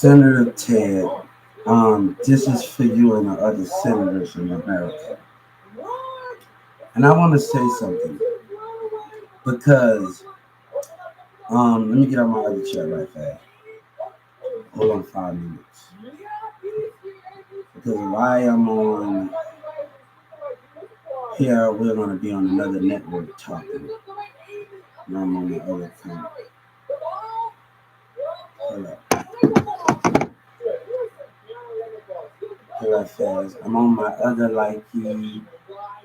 Senator Ted, this is for you and the other senators in America. And I want to say something because, let me get on my other chair right fast. Hold on 5 minutes. Because while I'm on here, we're going to be on another network talking. And I'm on the other phone. Hold up. Right fast. I'm on my other likey.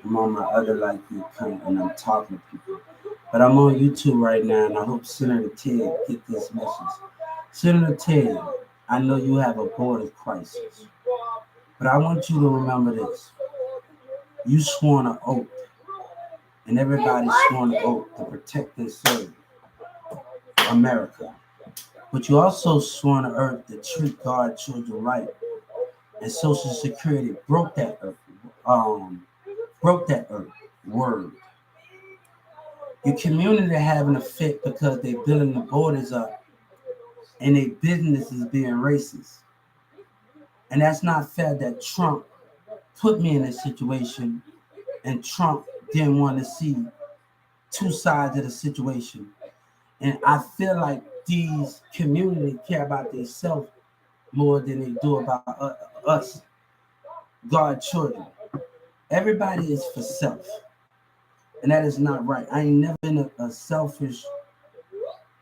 I'm on my other likey account and I'm talking to people. But I'm on YouTube right now and I hope Senator Ted get this message. Senator Ted, I know you have a border crisis. But I want you to remember this. You swore an oath. And everybody swore an oath to protect and serve America. But you also swore on earth to treat God children right. And Social Security broke that earth, word. Your community having a fit because they building the borders up and their business is being racist. And that's not fair that Trump put me in this situation and Trump didn't want to see two sides of the situation. And I feel like these communities care about themselves more than they do about us, God children. Everybody is for self. And that is not right. I ain't never been a selfish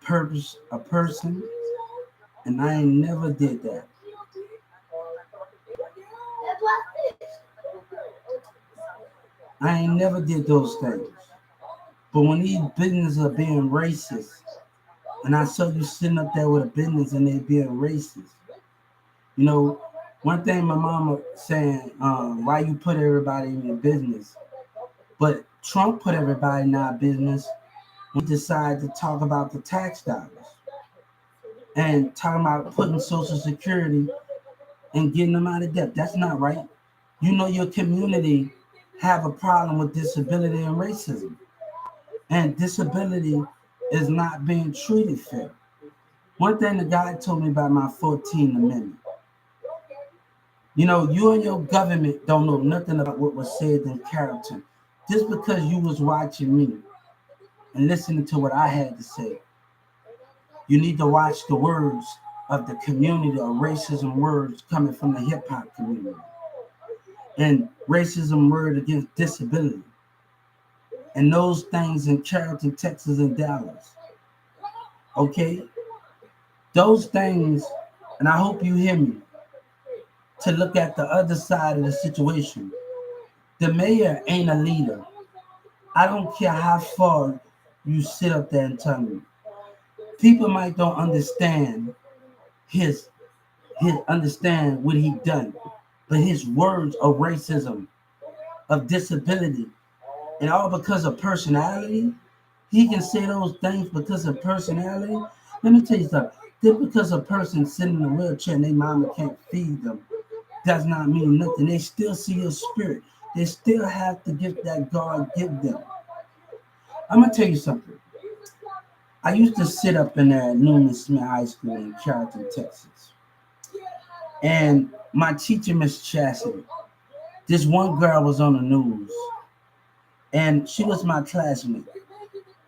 person, and I ain't never did that. I ain't never did those things. But when these businesses are being racist, and I saw you sitting up there with a business and they being racist, you know, one thing my mama saying, why you put everybody in your business? But Trump put everybody in our business when he decided to talk about the tax dollars and talking about putting Social Security and getting them out of debt. That's not right. You know your community have a problem with disability and racism. And disability is not being treated fair. One thing the guy told me about my 14th Amendment. You know, you and your government don't know nothing about what was said in Carrollton. Just because you was watching me and listening to what I had to say, you need to watch the words of the community of racism words coming from the hip hop community and racism word against disability and those things in Carrollton, Texas, and Dallas. Okay? Those things, and I hope you hear me, to look at the other side of the situation. The mayor ain't a leader. I don't care how far you sit up there and tell me. People might don't understand his understand what he done, but his words of racism, of disability, and all because of personality, he can say those things because of personality. Let me tell you something. Just because a person sitting in a wheelchair and their mama can't feed them does not mean nothing. They still see a spirit. They still have to get that God give them. I'm gonna tell you something. I used to sit up in there at Newman Smith High School in Carrollton, Texas. And my teacher, Miss Chastity, this one girl was on the news, and she was my classmate.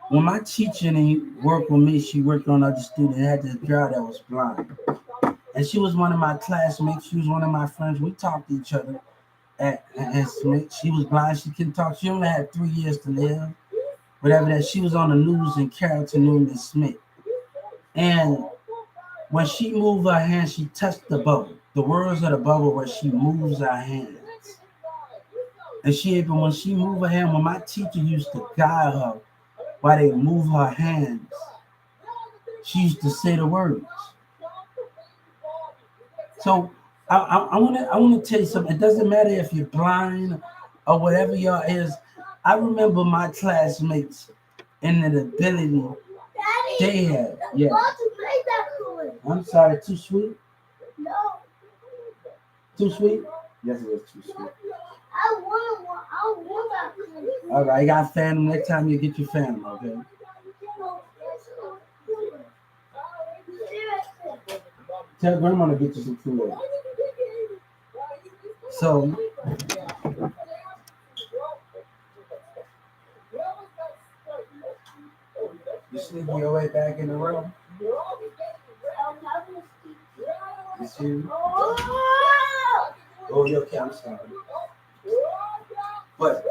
When my teacher didn't work with me, she worked on other students. Had this girl that was blind, and she was one of my classmates. She was one of my friends. We talked to each other at Smith. She was blind. She couldn't talk. She only had 3 years to live. Whatever that. She was on the news in Carrollton, Newman Smith. And when she moved her hand, she touched the bubble. The words of the bubble where she moves her hands. And even when she moved her hand, when my teacher used to guide her while they move her hands, she used to say the words. So I want to tell you something. It doesn't matter if you're blind or whatever y'all is. I remember my classmates and the ability they had. Yeah. I'm sorry, too sweet? No. Too sweet? Yes, it was too sweet. I want that. All right, I got Phantom. Next time you get your Phantom, okay? Tell grandma to get you some food. So you sneak your way back in the room. You see? Oh, you okay? I'm sorry. But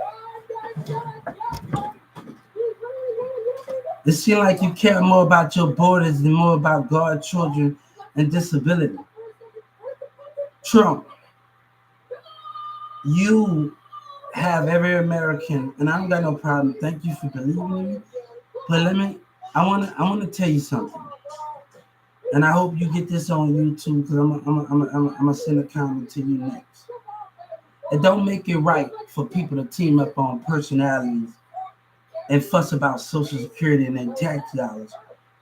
it seems like you care more about your borders than more about God's children and disability. Trump, you have every American, and I don't got no problem. Thank you for believing in me. But I wanna tell you something, and I hope you get this on YouTube because I'm gonna send a comment to you next. It don't make it right for people to team up on personalities and fuss about Social Security and their tax dollars,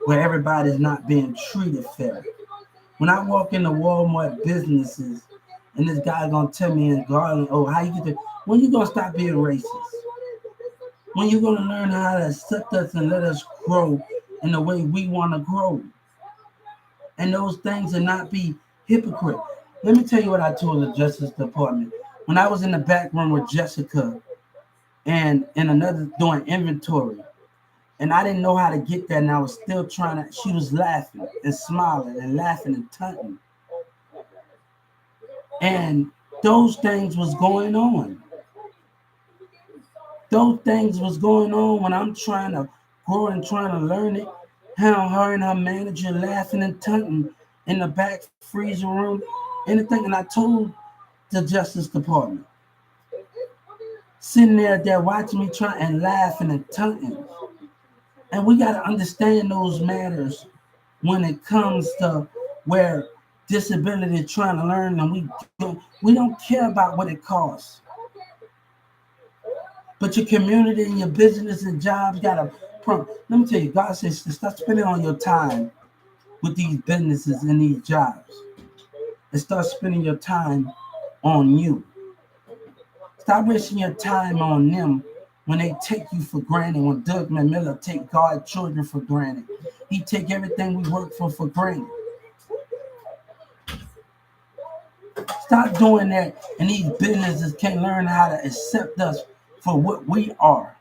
where everybody's not being treated fair. When I walk into Walmart businesses, and this guy gonna tell me in Garland, oh, how you get there? When you gonna stop being racist? When you gonna learn how to accept us and let us grow in the way we want to grow? And those things and not be hypocrite. Let me tell you what I told the Justice Department. When I was in the back room with Jessica and another doing inventory, and I didn't know how to get there, and I was still trying to, she was laughing and smiling and laughing and taunting. And those things was going on. Those things was going on when I'm trying to grow and trying to learn it. How her and her manager laughing and taunting in the back freezer room, anything. And I told the Justice Department, sitting there watching me try and laughing and taunting. And we got to understand those matters when it comes to where disability trying to learn, and we don't care about what it costs. But your community and your business and jobs got to. Let me tell you, God says stop spending all your time with these businesses and these jobs, and start spending your time on you. Stop wasting your time on them when they take you for granted. When Doug McMillan take God's children for granted, he take everything we work for granted. Stop doing that, and these businesses can't learn how to accept us for what we are.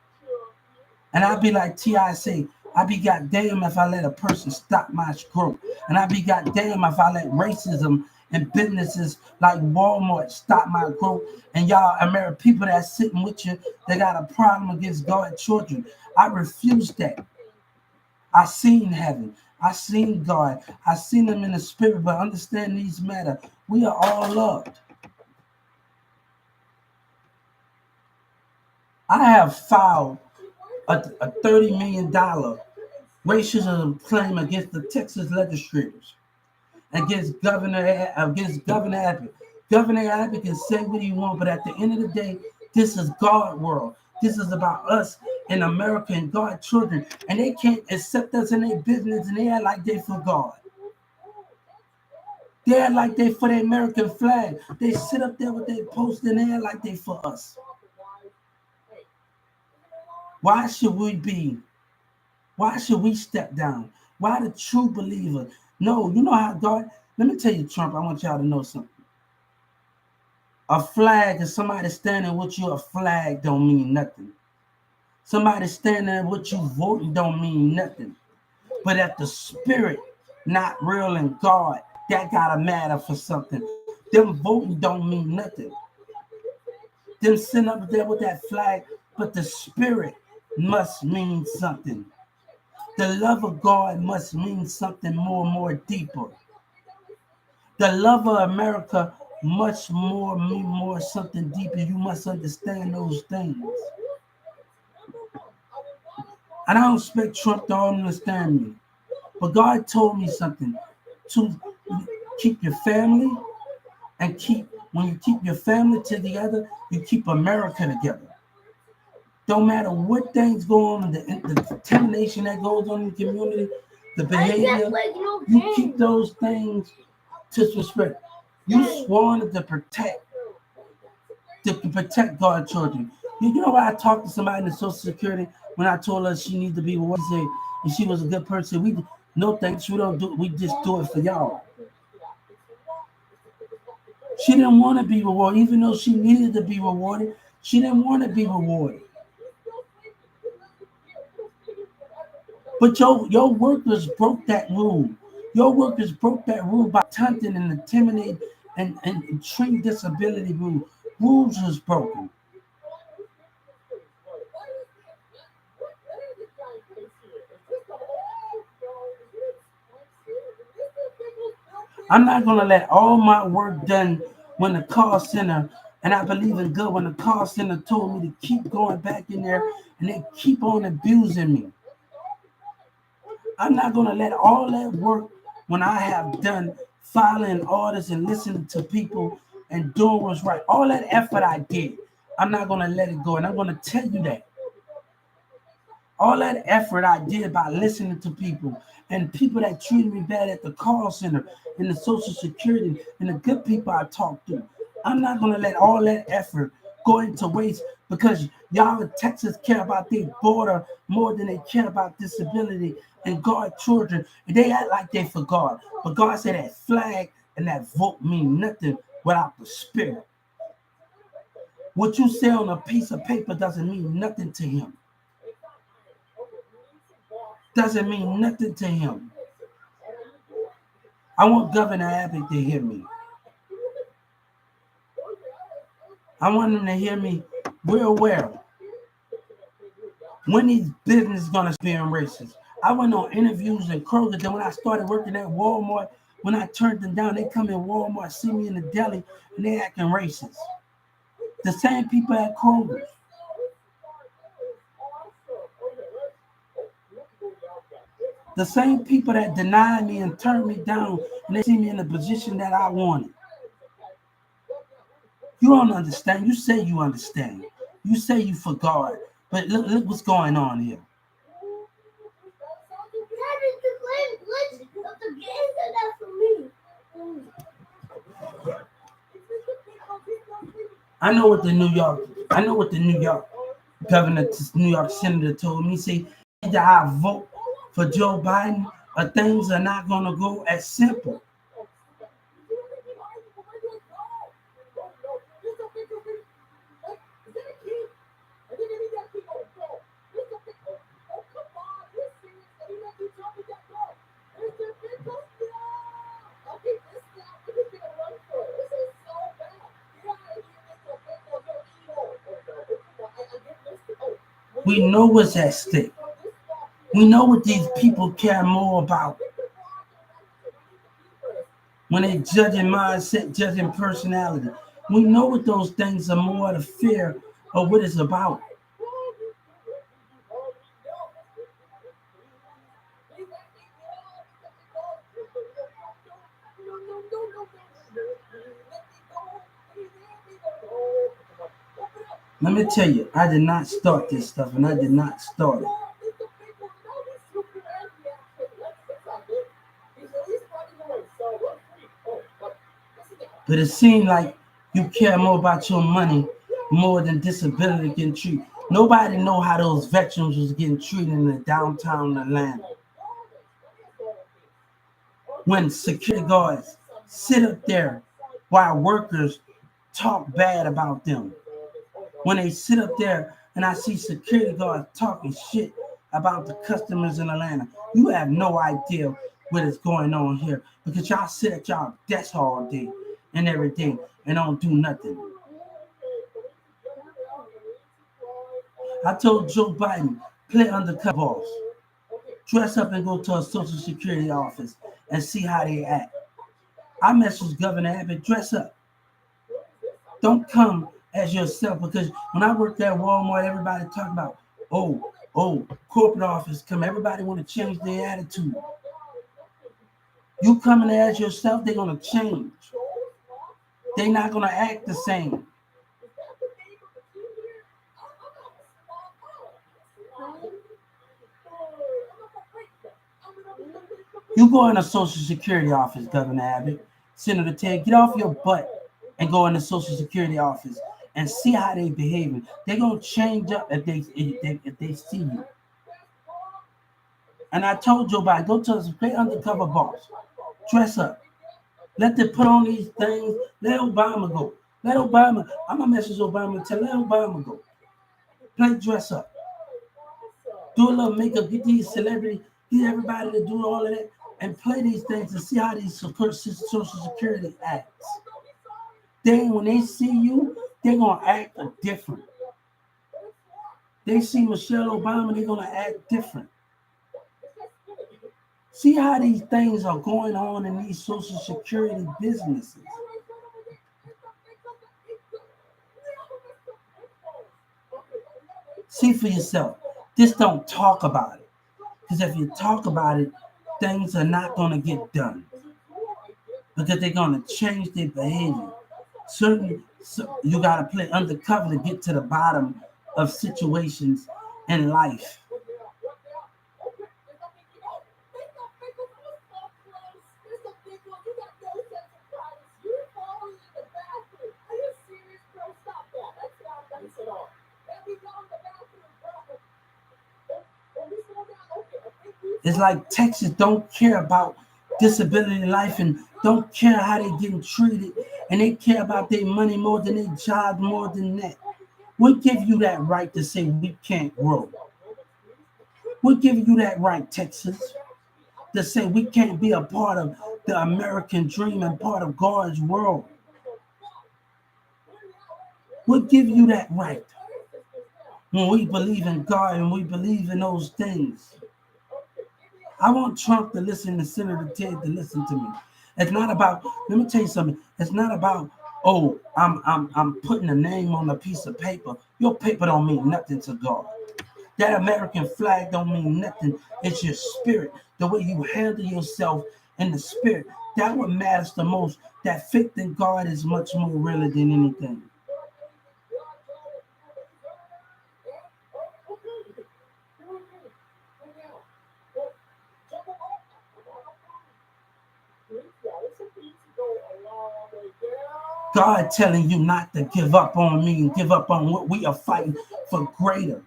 And I'll be like T.I. say, I'll be goddamn if I let a person stop my growth. And I'll be goddamn if I let racism and businesses like Walmart stop my growth. And y'all American people that's sitting with you, they got a problem against God's children. I refuse that. I seen heaven. I seen God. I seen them in the spirit, but understand these matter. We are all loved. I have filed a $30 million racism claim against the Texas legislators, against Governor Abbott. Governor Abbott can say what he wants, but at the end of the day, this is God world. This is about us in America and God's children, and they can't accept us in their business, and they act like they for God. They act like they for the American flag. They sit up there with their post and they act like they for us. Why should we step down? Why the true believer? No, you know how God, let me tell you, Trump, I want y'all to know something. A flag is somebody standing with you, a flag don't mean nothing. Somebody standing with you voting don't mean nothing. But at the spirit, not real in God, that gotta matter for something. Them voting don't mean nothing. Them sitting up there with that flag, but the spirit must mean something. The love of God must mean something more deeper. The love of America much mean more something deeper. You must understand those things. And I don't expect Trump to understand me. But God told me something. To keep your family and when you keep your family together, you keep America together. Don't matter what things go on, the contamination that goes on in the community, the behavior, you keep those things to respect. You sworn to protect God's children. You know why I talked to somebody in the Social Security when I told her she needed to be what she said, and she was a good person. No thanks, we don't do it, we just do it for y'all. She didn't want to be rewarded, even though she needed to be rewarded. She didn't want to be rewarded. But your workers broke that rule. Your workers broke that rule by taunting and intimidating and treating disability rule. Rules was broken. I'm not gonna let all my work done when the call center, and I believe in good, when the call center told me to keep going back in there and they keep on abusing me. I'm not gonna let all that work when I have done filing orders and listening to people and doing what's right, all that effort I did, I'm not gonna let it go. And I'm gonna tell you that. All that effort I did by listening to people and people that treated me bad at the call center and the Social Security and the good people I talked to. I'm not going to let all that effort go into waste because y'all in Texas care about their border more than they care about disability and guard children. And they act like they forgot. But God said that flag and that vote mean nothing without the spirit. What you say on a piece of paper doesn't mean nothing to him. Doesn't mean nothing to him. I want Governor Abbott to hear me. I want him to hear me real well. When these businesses gonna be racist? I went on interviews in Kroger. Then when I started working at Walmart, when I turned them down, they come in Walmart, see me in the deli, and they acting racist. The same people at Kroger. The same people that denied me and turned me down and they see me in the position that I wanted. You don't understand. You say you understand. You say you forgot. But look what's going on here. I know what the New York governor, New York senator told me. Say, either I vote for Joe Biden or things are not going to go as simple. We know what's at stake. We know what these people care more about. When they judging mindset, judging personality, we know what those things are more the fear of what it's about. Let me tell you, I did not start this stuff, and I did not start it. But it seemed like you care more about your money more than disability getting treated. Nobody know how those veterans was getting treated in the downtown Atlanta. When security guards sit up there while workers talk bad about them. When they sit up there and I see security guards talking shit about the customers in Atlanta, you have no idea what is going on here because y'all sit at y'all desk all day and everything and don't do nothing. I told Joe Biden, play undercover boss. Dress up and go to a Social Security office and see how they act. I message Governor Abbott, dress up. Don't come as yourself because when I worked at Walmart, everybody talked about, oh, corporate office come. Everybody want to change their attitude. You coming as yourself, they're going to change. They're not going to act the same. You go in a Social Security office, Governor Abbott, Senator Ted, get off your butt and go in the Social Security office and see how they behaving. They're going to change up if they see you. And I told Joe Biden, go to us, play undercover boss. Dress up. Let them put on these things. Let Obama go. Let Obama. I'm gonna message Obama and tell let Obama go. Play dress up. Do a little makeup. Get these celebrities. Get everybody to do all of that and play these things and see how these Social Security acts. Then when they see you, they're gonna act different. They see Michelle Obama, they're gonna act different. See how these things are going on in these Social Security businesses. See for yourself. Just don't talk about it. Because if you talk about it, things are not going to get done. Because they're going to change their behavior. Certainly, you got to play undercover to get to the bottom of situations in life. It's like Texas don't care about disability life and don't care how they're getting treated, and they care about their money more than their job more than that. We give you that right to say we can't grow. We give you that right, Texas, to say we can't be a part of the American dream and part of God's world. We give you that right when we believe in God and we believe in those things. I want Trump to listen to Senator Ted to listen to me. It's not about, let me tell you something. It's not about, oh, I'm putting a name on a piece of paper. Your paper don't mean nothing to God. That American flag don't mean nothing. It's your spirit, the way you handle yourself in the spirit. That what matters the most. That faith in God is much more real than anything. God telling you not to give up on me and give up on what we are fighting for greater.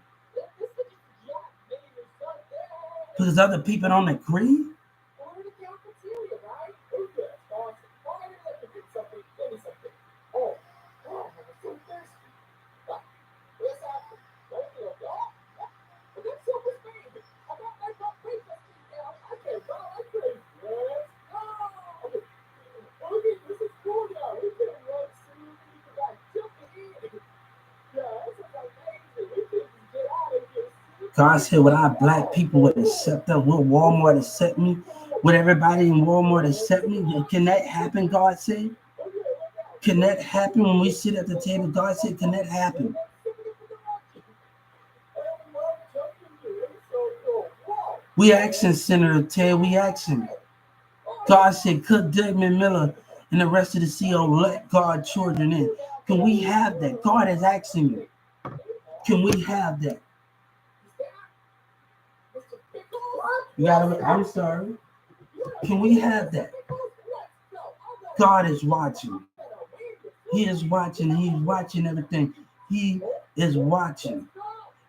Because other people don't agree. God said, without black people would accept us, will Walmart accept me? Would everybody in Walmart accept me? Can that happen, God said? Can that happen when we sit at the table? God said, can that happen? We asking Senator Ted, we asking. God said, could Desmond Miller and the rest of the CEO let God's children in? Can we have that? God is asking you. Can we have that? I'm sorry. Can we have that? God is watching. He is watching. He's watching everything. He is watching.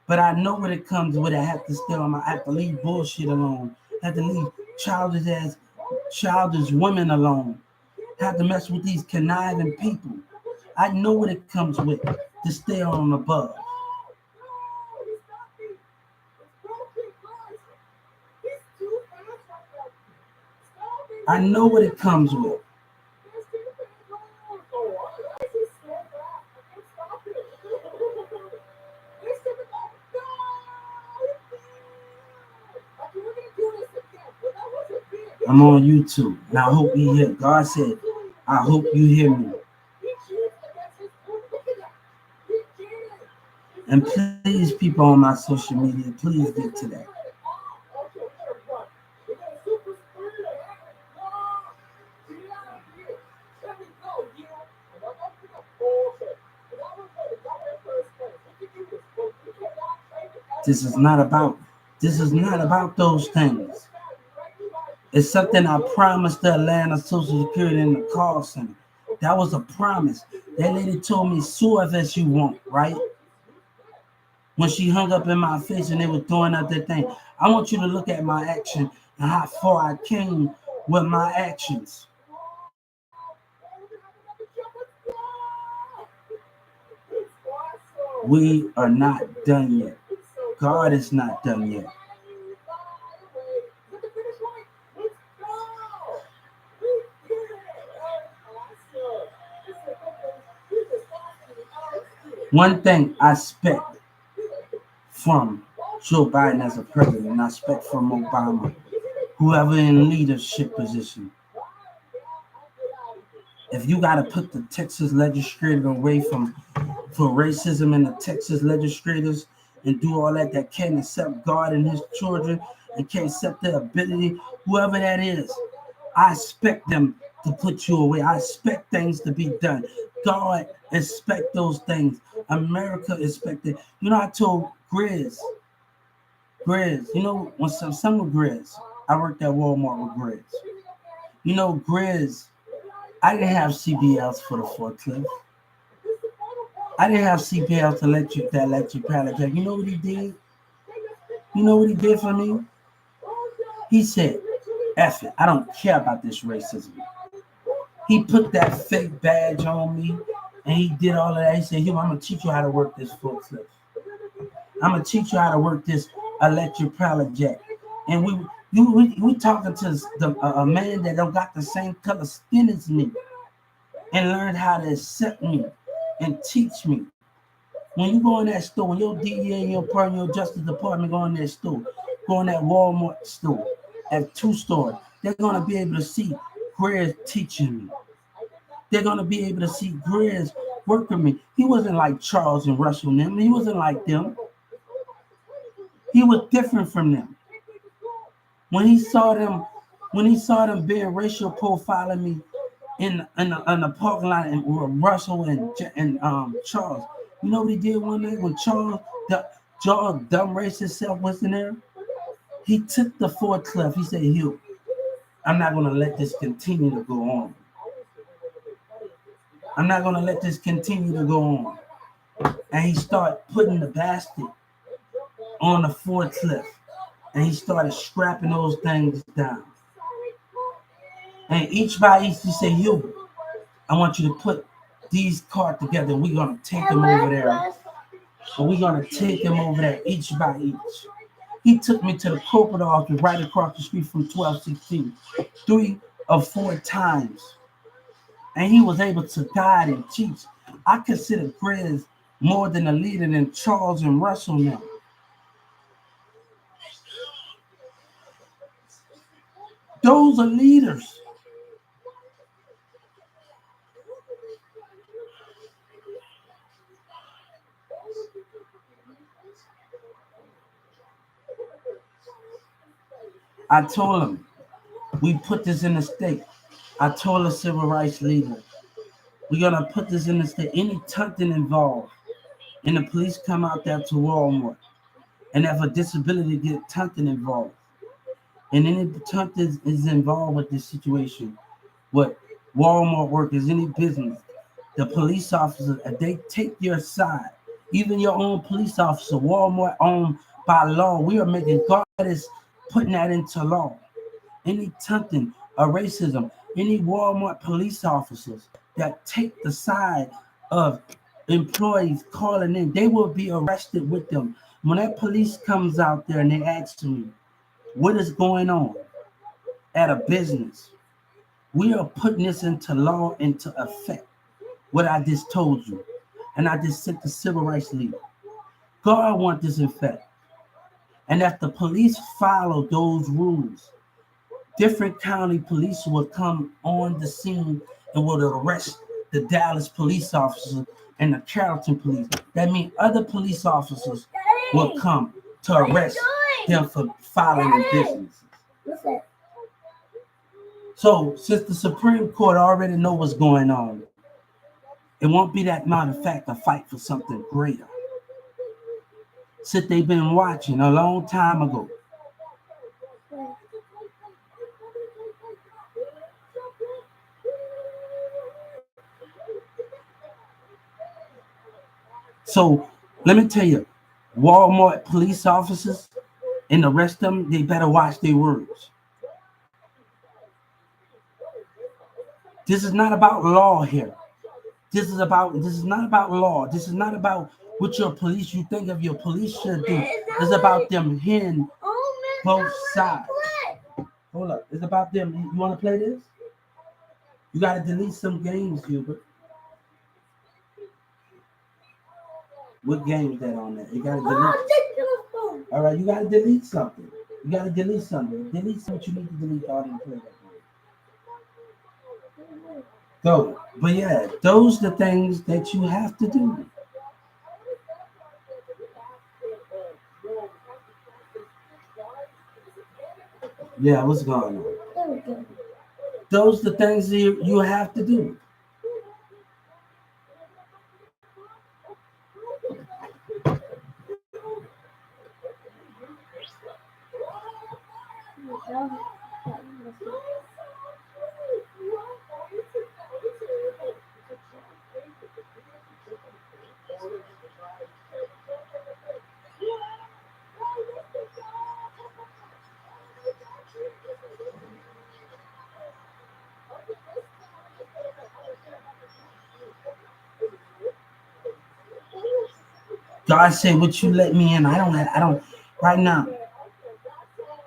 But I know when it comes with it, I have to stay on I have to leave bullshit alone. I have to leave childish women alone. I have to mess with these conniving people. I know what it comes with to stay on above. I know what it comes with. I'm on YouTube, and I hope you hear. God said, I hope you hear me. And please, people on my social media, please get to that. This is not about those things. It's something I promised the Atlanta Social Security in the call center. That was a promise. That lady told me, sue us as you want, right? When she hung up in my face and they were throwing out that thing. I want you to look at my action and how far I came with my actions. We are not done yet. God is not done yet. One thing I expect from Joe Biden as a president, I expect from Obama, whoever in leadership position, if you got to put the Texas legislature away from for racism in the Texas legislators and do all that can't accept God and his children and can't accept their ability, whoever that is, I expect them to put you away. I expect things to be done. God expect those things. America expected. You know, I told Grizz, you know, when some of Grizz, I worked at Walmart with Grizz. You know, Grizz, I didn't have CBLs for the forklift. I didn't have CPL to electric pallet jack. You know what he did? You know what he did for me? He said, F it, I don't care about this racism. He put that fake badge on me and he did all of that. He said, I'm gonna teach you how to work this forklift. I'm gonna teach you how to work this electric pallet jack. And we talking to a man that don't got the same color skin as me and learned how to accept me and teach me. When you go in that store, when your DEA and your Justice Department go in that store, go in that Walmart store, at 2 stores, they're going to be able to see Grizz teaching me. They're going to be able to see Grizz working me. He wasn't like Charles and Russell and them. He wasn't like them. He was different from them. When he saw them being racial profiling me in the parking lot and Russell and Charles. You know what he did one day when Charles dumb racist self was in there? He took the forklift. He said, Hugh, I'm not going to let this continue to go on. I'm not going to let this continue to go on. And he started putting the basket on the forklift. And he started scrapping those things down. And each by each, he said, Hugh, I want you to put these cards together. We're going to take them over there. And we're going to take them over there each by each. He took me to the corporate office right across the street from 1216 3 or 4 times. And he was able to guide and teach. I consider Grizz more than a leader than Charles and Russell now. Those are leaders. I told him, we put this in the state. I told a civil rights leader, we're going to put this in the state. Any Tumpton involved, and the police come out there to Walmart, and if a disability get Tumpton involved, and any Tumpton is involved with this situation, what Walmart workers, any business, the police officers, they take your side. Even your own police officer, Walmart owned by law. We are making God is putting that into law. Any Tumpton or racism, any Walmart police officers that take the side of employees calling in, they will be arrested with them. When that police comes out there and they ask me, what is going on at a business? We are putting this into law, into effect. What I just told you. And I just sent the civil rights leader. God wants this in effect. And if the police follow those rules, different county police will come on the scene and will arrest the Dallas police officers and the Carrollton police. That means other police officers will come to arrest them for following business. So since the Supreme Court already know what's going on, it won't be that matter of fact a fight for something greater. Since they've been watching a long time ago. So let me tell you, Walmart police officers and the rest of them, they better watch their words. This is not about law here. This is not about law. This is not about What your police, you think of your police should do, is about them hearing both sides. Hold up. It's about them. You want to play this? You got to delete some games, Hubert. What game is that on there? You got to delete. All right, you got to delete something. You got to delete something. Delete something you need to delete all and play that game. Go. But yeah, those are the things that you have to do. Yeah, what's going on? Those are the things that you have to do. God said, "Would you let me in?" I don't. Right now,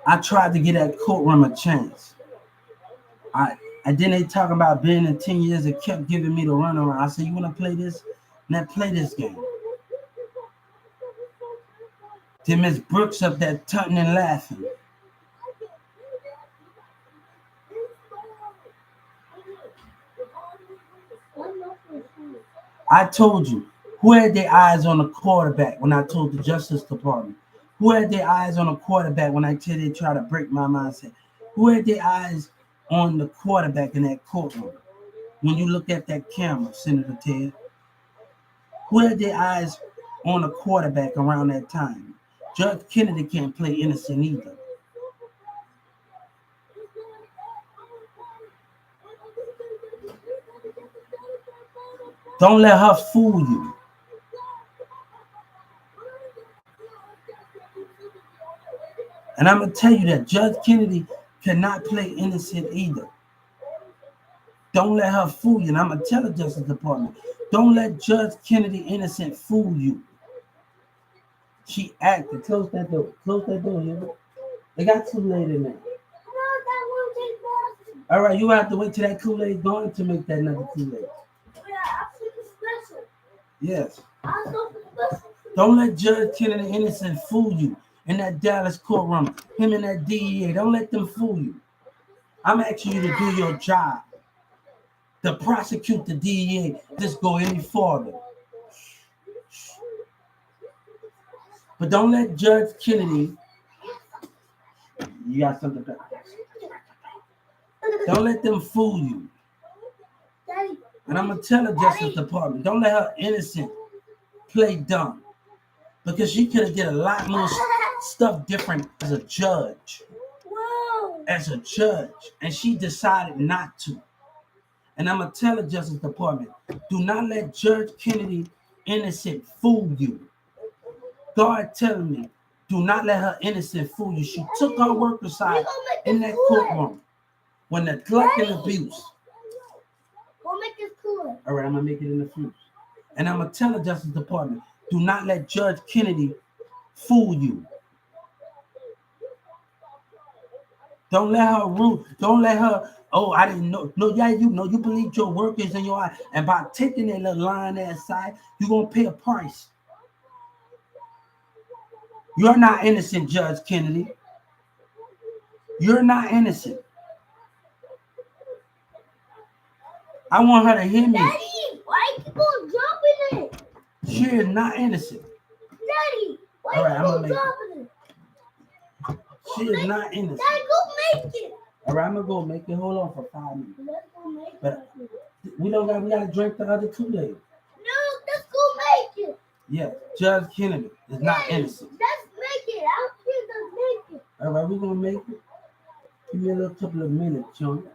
I tried to get that courtroom a chance. And then they talking about being in 10 years. It kept giving me the runaround. I said, "You want to play this? Now play this game." Then Miss Brooks up there tutting and laughing. I told you, who had their eyes on the quarterback when I told the Justice Department? Who had their eyes on the quarterback when I said they try to break my mindset? Who had their eyes on the quarterback in that courtroom? When you look at that camera, Senator Ted, who had their eyes on the quarterback around that time? Judge Kennedy can't play innocent either. Don't let her fool you. And I'm going to tell you that Judge Kennedy cannot play innocent either. Don't let her fool you. And I'm going to tell the Justice Department, don't let Judge Kennedy innocent fool you. She acted. Close that door. Close that door, Hubert. They got Kool-Aid in there. All right, you have to wait till that Kool-Aid gone to make that another Kool-Aid. Yes. Don't let Judge Kennedy innocent fool you in that Dallas courtroom. Him and that DEA. Don't let them fool you. I'm asking you to do your job. To prosecute the DEA. Just go any further. But don't let Judge Kennedy. You got something better. Don't let them fool you. And I'm going to tell the Justice Department, don't let her innocent play dumb. Because she could have did a lot more stuff different as a judge. As a judge. And she decided not to. And I'm going to tell the Justice Department, do not let Judge Kennedy innocent fool you. God telling me, do not let her innocent fool you. She took her work aside in that courtroom when neglect and abuse. Go make this cooler. All right, I'm going to make it in the fuse. And I'm going to tell the Justice Department, do not let Judge Kennedy fool you. Don't let her rule. Don't let her, oh, I didn't know. No, yeah, you know, you believe your work is in your eye. And by taking that little line aside, you're going to pay a price. You're not innocent, Judge Kennedy. You're not innocent. I want her to hear me. Daddy, why people dropping it? She is not innocent. Daddy, why right, people dropping it? She is not innocent. Daddy, go make it. All right, I'm gonna go make it. Hold on for 5 minutes. Let's go make But it. we gotta drink the other Kool-Aid. No, let's go make it. Yeah, Judge Kennedy is not innocent. Let's make it. I'll see the make it. All right, we're gonna make it. Give me a little couple of minutes, John.